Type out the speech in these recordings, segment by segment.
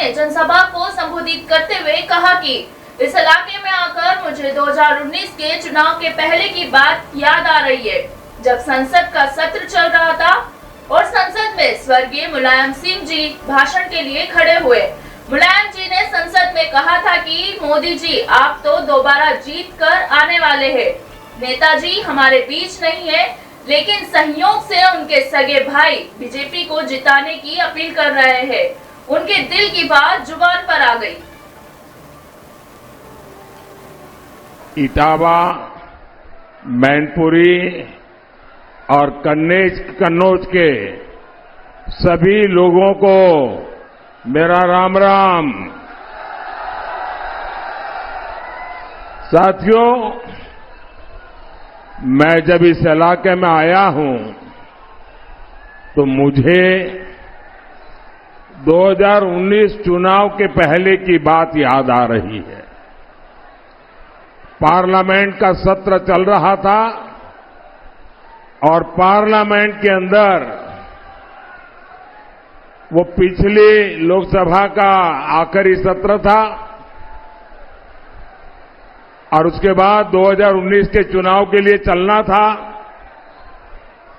ने जनसभा को संबोधित करते हुए कहा कि इस इलाके में आकर मुझे 2019 के चुनाव के पहले की बात याद आ रही है, जब संसद का सत्र चल रहा था और संसद में स्वर्गीय मुलायम सिंह जी भाषण के लिए खड़े हुए। मुलायम जी ने संसद में कहा था कि मोदी जी आप तो दोबारा जीत कर आने वाले हैं। नेताजी हमारे बीच नहीं है, लेकिन सहयोग से उनके सगे भाई बीजेपी को जिताने की अपील कर रहे हैं। उनके दिल की बात जुबान पर आ गई। इटावा, मैनपुरी और कन्नौज के सभी लोगों को मेरा राम राम। साथियों, मैं जब इस इलाके में आया हूं तो मुझे 2019 चुनाव के पहले की बात याद आ रही है। पार्लियामेंट का सत्र चल रहा था और पार्लियामेंट के अंदर वो पिछली लोकसभा का आखिरी सत्र था और उसके बाद 2019 के चुनाव के लिए चलना था।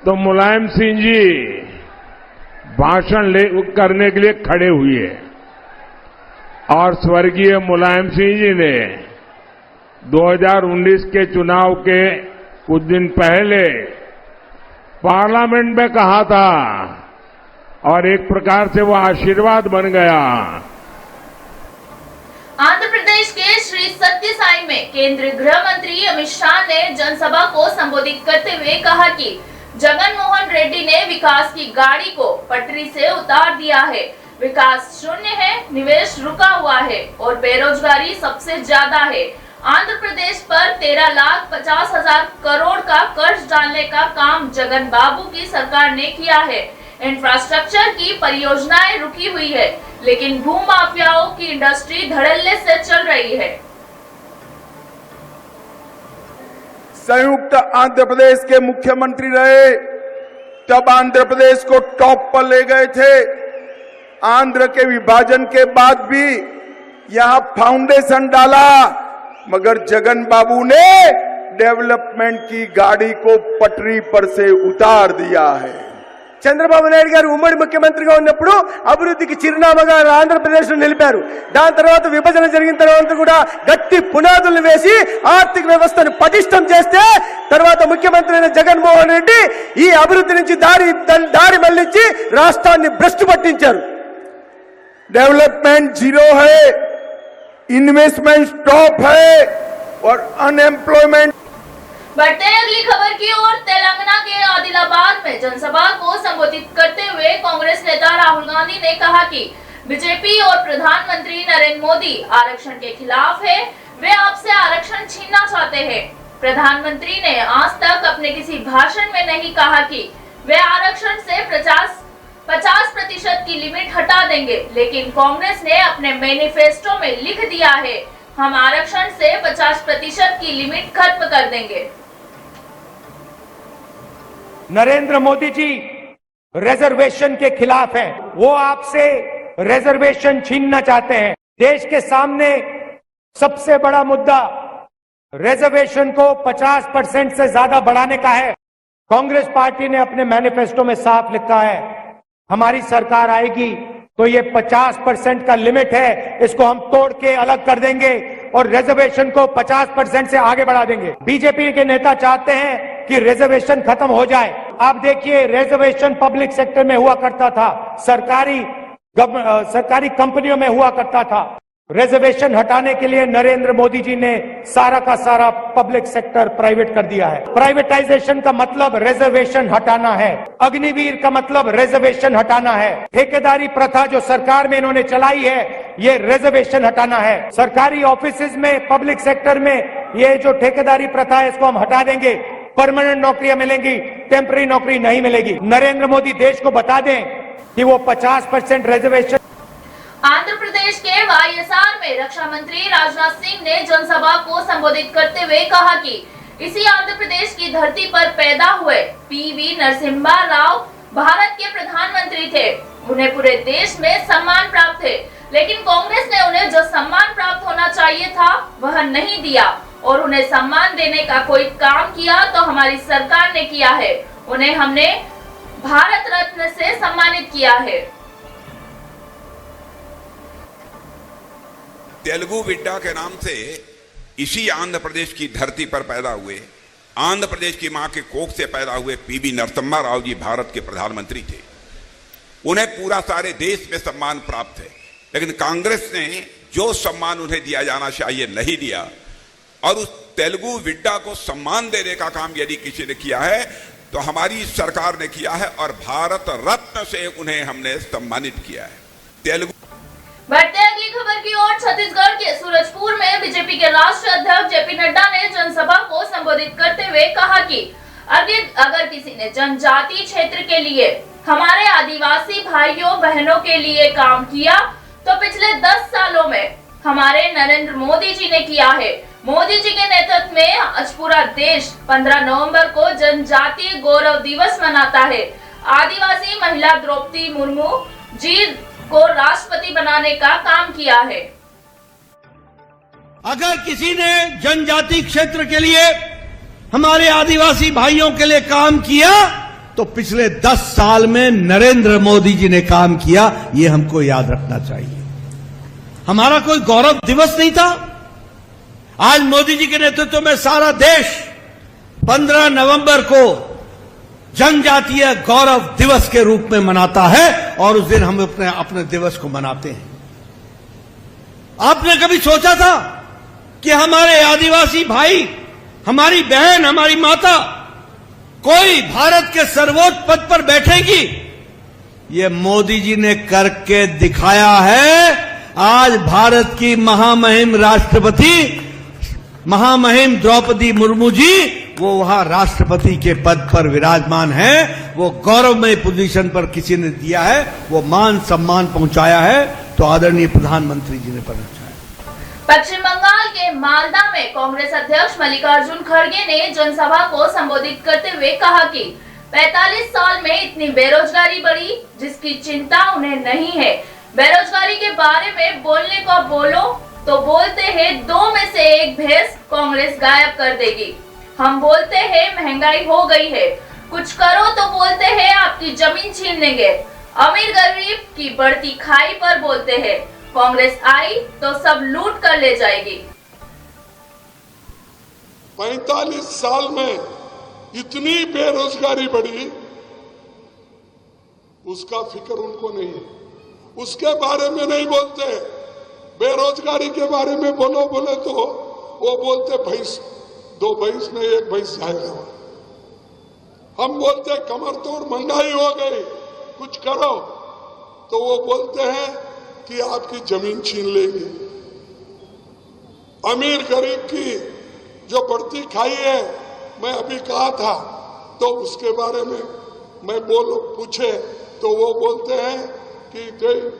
तो मुलायम सिंह जी भाषण करने के लिए खड़े हुए और स्वर्गीय मुलायम सिंह जी ने 2019 के चुनाव के कुछ दिन पहले पार्लियामेंट में कहा था और एक प्रकार से वो आशीर्वाद बन गया। आंध्र प्रदेश के श्री सत्य साई में केंद्रीय गृह मंत्री अमित शाह ने जनसभा को संबोधित करते हुए कहा कि जगन मोहन रेड्डी ने विकास की गाड़ी को पटरी से उतार दिया है। विकास शून्य है, निवेश रुका हुआ है और बेरोजगारी सबसे ज्यादा है। आंध्र प्रदेश पर 13,50,000 करोड़ का कर्ज डालने का काम जगन बाबू की सरकार ने किया है। इंफ्रास्ट्रक्चर की परियोजनाएं रुकी हुई है, लेकिन भूमाफियाओं की इंडस्ट्री धड़ल्ले से चल रही है। संयुक्त आंध्र प्रदेश के मुख्यमंत्री रहे तब आंध्र प्रदेश को टॉप पर ले गए थे। आंध्र के विभाजन के बाद भी यहां फाउंडेशन डाला, मगर जगन बाबू ने डेवलपमेंट की गाड़ी को पटरी पर से उतार दिया है। చంద్రబాబు నాయుడు గారు ఉమ్మడి ముఖ్యమంత్రిగా ఉన్నప్పుడు అభివృద్ధికి చిరునామాగా ఆంధ్రప్రదేశ్ లో నిలిపారు. దాని తర్వాత విభజన జరిగిన తర్వాత కూడా గట్టి పునాదులు వేసి ఆర్థిక వ్యవస్థను పటిష్టం చేస్తే తర్వాత ముఖ్యమంత్రి అయిన జగన్మోహన్ రెడ్డి ఈ అభివృద్ధి నుంచి దారి మళ్లించి రాష్ట్రాన్ని భ్రష్టు పట్టించారు. डेवलपमेंट जीरो है, इन्वेस्टमेंट स्टॉप है और अनएम्प्लॉयमेंट। बढ़ते हैं अगली खबर की ओर। तेलंगाना के आदिलाबाद में जनसभा को संबोधित करते हुए कांग्रेस नेता राहुल गांधी ने कहा कि बीजेपी और प्रधानमंत्री नरेंद्र मोदी आरक्षण के खिलाफ है। वे आपसे आरक्षण छीनना चाहते हैं। प्रधानमंत्री ने आज तक अपने किसी भाषण में नहीं कहा कि वे आरक्षण से 50% की लिमिट हटा देंगे, लेकिन कांग्रेस ने अपने मैनिफेस्टो में लिख दिया है, हम आरक्षण से 50% की लिमिट खत्म कर देंगे। नरेंद्र मोदी जी रिजर्वेशन के खिलाफ हैं। वो आपसे रिजर्वेशन छीनना चाहते हैं। देश के सामने सबसे बड़ा मुद्दा रिजर्वेशन को 50% से ज्यादा बढ़ाने का है। कांग्रेस पार्टी ने अपने मैनिफेस्टो में साफ लिखा है, हमारी सरकार आएगी तो ये 50% का लिमिट है, इसको हम तोड़ के अलग कर देंगे और रिजर्वेशन को 50% से आगे बढ़ा देंगे। बीजेपी के नेता चाहते हैं कि रिजर्वेशन खत्म हो जाए। आप देखिए, रिजर्वेशन पब्लिक सेक्टर में हुआ करता था, सरकारी कंपनियों में हुआ करता था। रिजर्वेशन हटाने के लिए नरेंद्र मोदी जी ने सारा का सारा पब्लिक सेक्टर प्राइवेट कर दिया है। प्राइवेटाइजेशन का मतलब रिजर्वेशन हटाना है। अग्निवीर का मतलब रिजर्वेशन हटाना है। ठेकेदारी प्रथा जो सरकार में इन्होंने चलाई है, ये रिजर्वेशन हटाना है। सरकारी ऑफिसेज में, पब्लिक सेक्टर में ये जो ठेकेदारी प्रथा है, इसको हम हटा देंगे। परमानेंट नौकरियां मिलेंगी, टेम्पररी नौकरी नहीं मिलेगी। नरेंद्र मोदी देश को बता दें कि वो 50% रिजर्वेशन। आंध्र प्रदेश के वाईएसआर में रक्षा मंत्री राजनाथ सिंह ने जनसभा को संबोधित करते हुए कहा कि इसी आंध्र प्रदेश की धरती पर पैदा हुए पीवी नरसिम्हा राव भारत के प्रधानमंत्री थे। उन्हें पूरे देश में सम्मान प्राप्त है। लेकिन कांग्रेस ने उन्हें जो सम्मान प्राप्त होना चाहिए था वह नहीं दिया और उन्हें सम्मान देने का कोई काम किया तो हमारी सरकार ने किया है। उन्हें हमने भारत रत्न से सम्मानित किया है। तेलुगु विड्डा के नाम से इसी आंध्र प्रदेश की धरती पर पैदा हुए, आंध्र प्रदेश की मां के कोख से पैदा हुए पीवी नरसिम्हा राव जी भारत के प्रधानमंत्री थे। उन्हें पूरा सारे देश में सम्मान प्राप्त है, लेकिन कांग्रेस ने जो सम्मान उन्हें दिया जाना चाहिए नहीं दिया और उस तेलुगु विड्डा को सम्मान देने का काम यदि किसी ने किया है तो हमारी सरकार ने किया है और भारत रत्न से उन्हें हमने सम्मानित किया है। तेलुगु बढ़ते अगली खबर की ओर। छत्तीसगढ़ के सूरजपुर में बीजेपी के राष्ट्रीय अध्यक्ष जेपी नड्डा ने जनसभा को संबोधित करते हुए कहा कि अगर किसी ने जनजातीय क्षेत्र के लिए, हमारे आदिवासी भाइयों बहनों के लिए काम किया तो पिछले 10 सालों में हमारे नरेंद्र मोदी जी ने किया है। मोदी जी के नेतृत्व में आज पूरा देश 15 नवंबर को जनजातीय गौरव दिवस मनाता है। आदिवासी महिला द्रौपदी मुर्मू जी को राष्ट्रपति बनाने का काम किया है। अगर किसी ने जनजाति क्षेत्र के लिए, हमारे आदिवासी भाइयों के लिए काम किया तो पिछले 10 साल में नरेंद्र मोदी जी ने काम किया, ये हमको याद रखना चाहिए। हमारा कोई गौरव दिवस नहीं था। आज मोदी जी के नेतृत्व में सारा देश 15 नवंबर को जनजातीय गौरव दिवस के रूप में मनाता है और उस दिन हम अपने दिवस को मनाते हैं। आपने कभी सोचा था कि हमारे आदिवासी भाई, हमारी बहन, हमारी माता कोई भारत के सर्वोच्च पद पर बैठेगी? ये मोदी जी ने करके दिखाया है। आज भारत की महामहिम राष्ट्रपति, महामहिम द्रौपदी मुर्मू जी वो वहां राष्ट्रपति के पद पर विराजमान है। वो गौरवमय पोजीशन पर किसी ने दिया है, वो मान सम्मान पहुंचाया है तो आदरणीय प्रधानमंत्री जी ने पहुंचाया। पश्चिम बंगाल के मालदा में कांग्रेस अध्यक्ष मल्लिकार्जुन खड़गे ने जनसभा को संबोधित करते हुए कहा कि 45 साल में इतनी बेरोजगारी बढ़ी जिसकी चिंता उन्हें नहीं है। बेरोजगारी के बारे में बोलने को बोलो तो बोलते हैं 2 में से 1 भैंस कांग्रेस गायब कर देगी। हम बोलते हैं महंगाई हो गई है, कुछ करो तो बोलते हैं आपकी जमीन छीन लेंगे। अमीर गरीब की बढ़ती खाई पर बोलते हैं कांग्रेस आई तो सब लूट कर ले जाएगी। 45 साल में इतनी बेरोजगारी बढ़ी, उसका फिक्र उनको नहीं है, उसके बारे में नहीं बोलते। बेरोजगारी के बारे में बोले तो वो बोलते भैंस, 2 भैंस में 1 भैंस जाएगा। हम बोलते कमर तोड़ महंगाई हो गई, कुछ करो तो वो बोलते हैं कि आपकी जमीन छीन लेंगे। अमीर गरीब की जो बढ़ती खाई है, मैं अभी कहा था तो उसके बारे में मैं पूछे तो वो बोलते हैं कि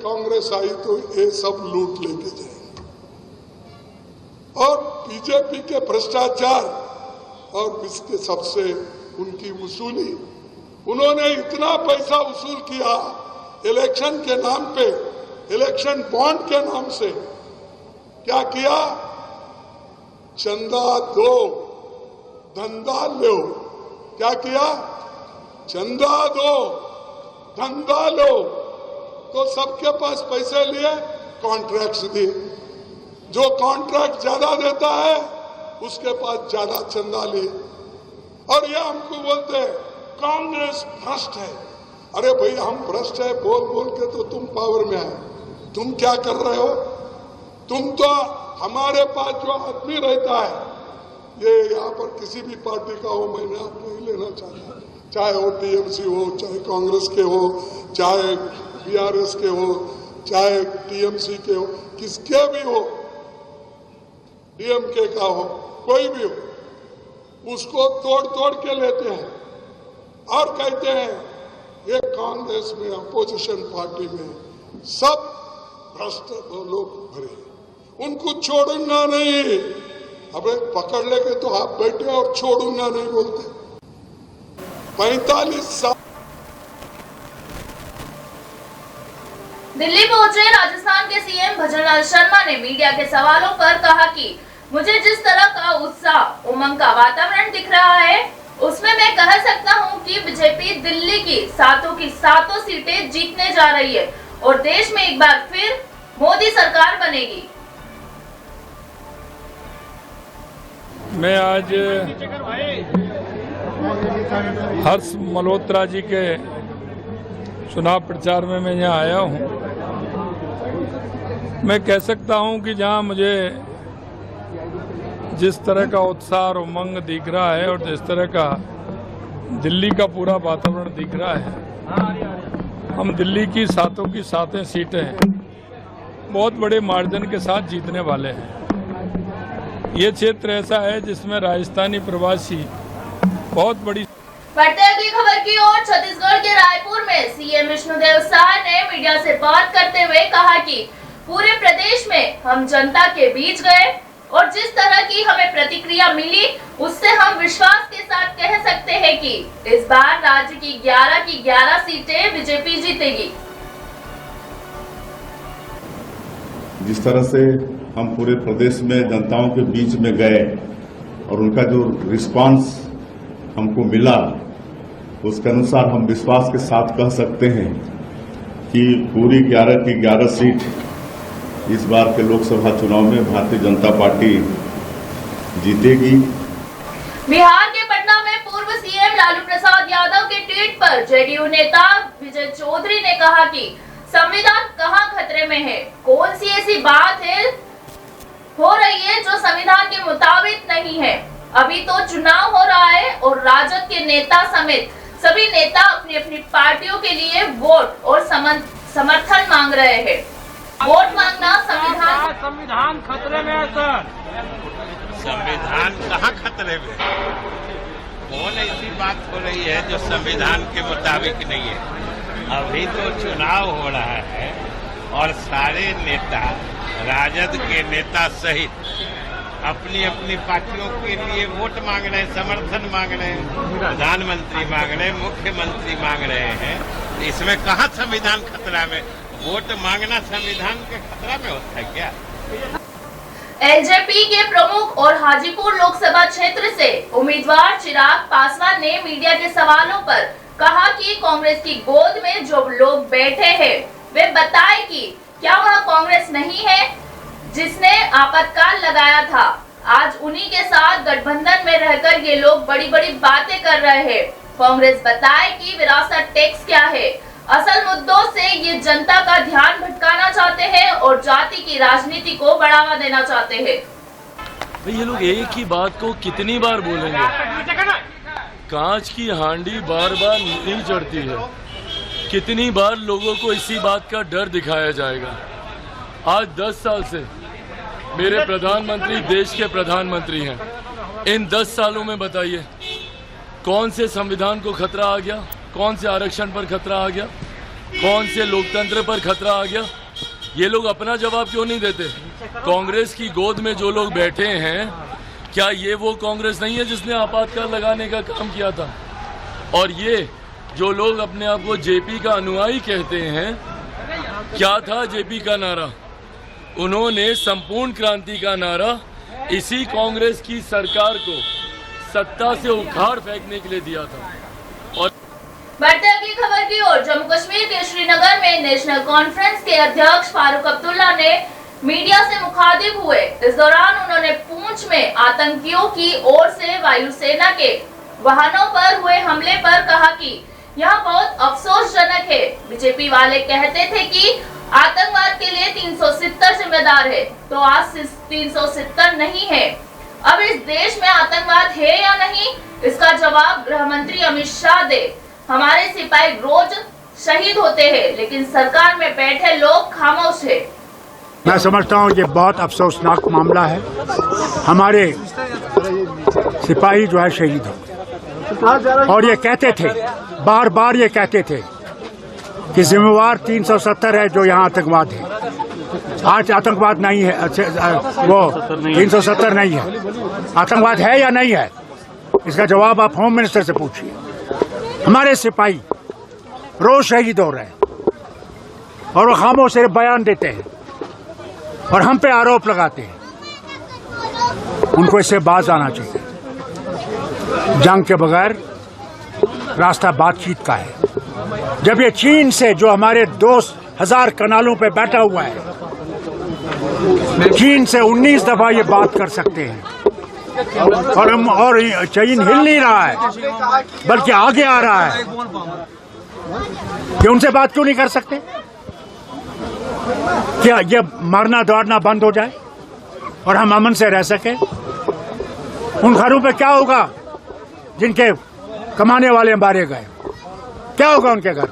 कांग्रेस आई तो ये सब लूट लेके जाएंगे। और बीजेपी के भ्रष्टाचार और इसके सबसे उनकी वसूली, उन्होंने इतना पैसा वसूल किया इलेक्शन के नाम पे, इलेक्शन बॉन्ड के नाम से। क्या किया? चंदा दो धंधा लो। क्या किया? चंदा दो धंधा लो। तो सबके पास पैसे लिए, कॉन्ट्रैक्ट्स दिए। जो कॉन्ट्रैक्ट ज्यादा देता है उसके पास ज्यादा चंदा लिए। और ये हमको बोलते हैं कांग्रेस भ्रष्ट है। अरे भाई, हम भ्रष्ट है बोल बोल के तो तुम पावर में आए। तुम क्या कर रहे हो? तुम तो हमारे पास जो आदमी रहता है, ये यहाँ पर किसी भी पार्टी का हो, मैं नाम नहीं लेना चाहता, चाहे वो टीएमसी हो, चाहे कांग्रेस के हो, चाहे बीआरएस के हो, चाहे टीएमसी के हो, किसके भी हो, डीएमके का हो, कोई भी हो, उसको तोड़ तोड़ के लेते हैं और कहते हैं ये कांग्रेस में, अपोजिशन पार्टी में सब भ्रष्ट लोग भरे, उनको छोड़ूंगा नहीं। अबे पकड़ लेके तो आप बैठे और छोड़ूंगा नहीं बोलते। 45 साल दिल्ली पहुंचे राजस्थान के सीएम भजनलाल शर्मा ने मीडिया के सवालों पर कहा कि मुझे जिस तरह का उत्साह उमंग का वातावरण दिख रहा है उसमें मैं कह सकता हूं कि बीजेपी दिल्ली की सातों सीटें जीतने जा रही है और देश में एक बार फिर मोदी सरकार बनेगी। मैं आज हर्ष मल्होत्रा जी के चुनाव प्रचार में मैं यहाँ आया हूँ। मैं कह सकता हूँ कि जहाँ मुझे जिस तरह का उत्साह और उमंग दिख रहा है और जिस तरह का दिल्ली का पूरा वातावरण दिख रहा है, हम दिल्ली की सातों सीटें बहुत बड़े मार्जिन के साथ जीतने वाले हैं। ये क्षेत्र ऐसा है जिसमें राजस्थानी प्रवासी बहुत बड़ी। बढ़ते अगली खबर की ओर। छत्तीसगढ़ के रायपुर में सीएम विष्णुदेव साय ने मीडिया से बात करते हुए कहा कि पूरे प्रदेश में हम जनता के बीच गए और जिस तरह की हमें प्रतिक्रिया मिली उससे हम विश्वास के साथ कह सकते हैं कि इस बार राज्य की 11 सीटें बीजेपी जीतेगी। जिस तरह से हम पूरे प्रदेश में जनताओं के बीच में गए और उनका जो रिस्पांस हमको मिला उसके अनुसार हम विश्वास के साथ कह सकते हैं कि पूरी 11 की 11 सीट इस बार के लोकसभा चुनाव में भारतीय जनता पार्टी जीतेगी। बिहार के पटना में पूर्व सीएम लालू प्रसाद यादव के ट्वीट पर जेडीयू नेता विजय चौधरी ने कहा कि संविधान कहां खतरे में है, कौन सी ऐसी बात है हो रही है जो संविधान के मुताबिक नहीं है। अभी तो चुनाव हो रहा है और राजद के नेता समेत सभी नेता अपनी अपनी पार्टियों के लिए वोट और समर्थन मांग रहे हैं। वोट मांगना संविधान खतरे में है सर। संविधान कहाँ खतरे में? कौन ऐसी बात हो रही है जो संविधान के मुताबिक नहीं है? अभी तो चुनाव हो रहा है और सारे नेता राजद के नेता सहित अपनी अपनी पार्टियों के लिए वोट मांग रहे हैं, समर्थन मांग रहे हैं, प्रधानमंत्री मांग रहे हैं, मुख्यमंत्री मांग रहे हैं। इसमें कहाँ संविधान खतरा में? वोट मांगना संविधान के खतरा में होता है क्या? एलजेपी के प्रमुख और हाजीपुर लोकसभा क्षेत्र से उम्मीदवार चिराग पासवान ने मीडिया के सवालों पर कहा कि कांग्रेस की गोद में जो लोग बैठे हैं वे बताएं कि क्या वह कांग्रेस नहीं है जिसने आपातकाल लगाया था। आज उन्हीं के साथ गठबंधन में रहकर ये लोग बड़ी बड़ी बातें कर रहे हैं। कांग्रेस बताए कि विरासत टैक्स क्या है। असल मुद्दों से ये जनता का ध्यान भटकाना चाहते हैं और जाति की राजनीति को बढ़ावा देना चाहते हैं। ये लोग एक ही बात को कितनी बार बोलेंगे? कांच की हांडी बार बार नहीं चढ़ती है। कितनी बार लोगों को इसी बात का डर दिखाया जाएगा? आज 10 साल से मेरे प्रधानमंत्री देश के प्रधानमंत्री हैं। इन 10 सालों में बताइए कौन से संविधान को खतरा आ गया? कौन से आरक्षण पर खतरा आ गया? कौन से लोकतंत्र पर खतरा आ गया? ये लोग अपना जवाब क्यों नहीं देते? कांग्रेस की गोद में जो लोग बैठे हैं, क्या ये वो कांग्रेस नहीं है जिसने आपातकाल लगाने का काम किया था? और ये जो लोग अपने आप को जेपी का अनुयायी कहते हैं, क्या था जेपी का नारा? उन्होंने संपूर्ण क्रांति का नारा इसी कांग्रेस की सरकार को सत्ता से उखाड़ फेंकने के लिए दिया था। और बढ़ते अगली खबर की ओर। जम्मू कश्मीर के श्रीनगर में नेशनल कॉन्फ्रेंस के अध्यक्ष फारूक अब्दुल्ला ने मीडिया से मुखातिब हुए। इस दौरान उन्होंने पूंछ में आतंकियों की ओर से वायुसेना के वाहनों पर हुए हमले पर कहा कि यह बहुत अफसोसजनक है। बीजेपी वाले कहते थे कि आतंकवाद के लिए 370 जिम्मेदार है, तो आज 370 नहीं है। अब इस देश में आतंकवाद है या नहीं, इसका जवाब गृह मंत्री अमित शाह दे। हमारे सिपाही रोज शहीद होते हैं, लेकिन सरकार में बैठे लोग खामोश है। मैं समझता हूँ ये बहुत अफसोसनाक मामला है। हमारे सिपाही जो है शहीद हो, और ये कहते थे, बार बार ये कहते थे कि जिम्मेवार 370 है जो यहाँ आतंकवाद है। आज आतंकवाद नहीं है, वो 370 नहीं है। आतंकवाद है या नहीं है, इसका जवाब आप होम मिनिस्टर से पूछिए। हमारे सिपाही रोज शहीद हो रहे हैं। और वो खामोश सिर्फ बयान देते हैं और हम पे आरोप लगाते हैं। उनको इससे बाज आना चाहिए। जंग के बगैर रास्ता बातचीत का है। जब ये चीन से, जो हमारे 2000 कनालों पे बैठा हुआ है, चीन से 19 दफा ये बात कर सकते हैं और चीन हिल नहीं रहा है बल्कि आगे आ रहा है, कि उनसे बात क्यों नहीं कर सकते? क्या ये मारना दौड़ना बंद हो जाए और हम अमन से रह सके? उन घरों पे क्या होगा जिनके कमाने वाले मारे गए? क्या होगा उनके घर?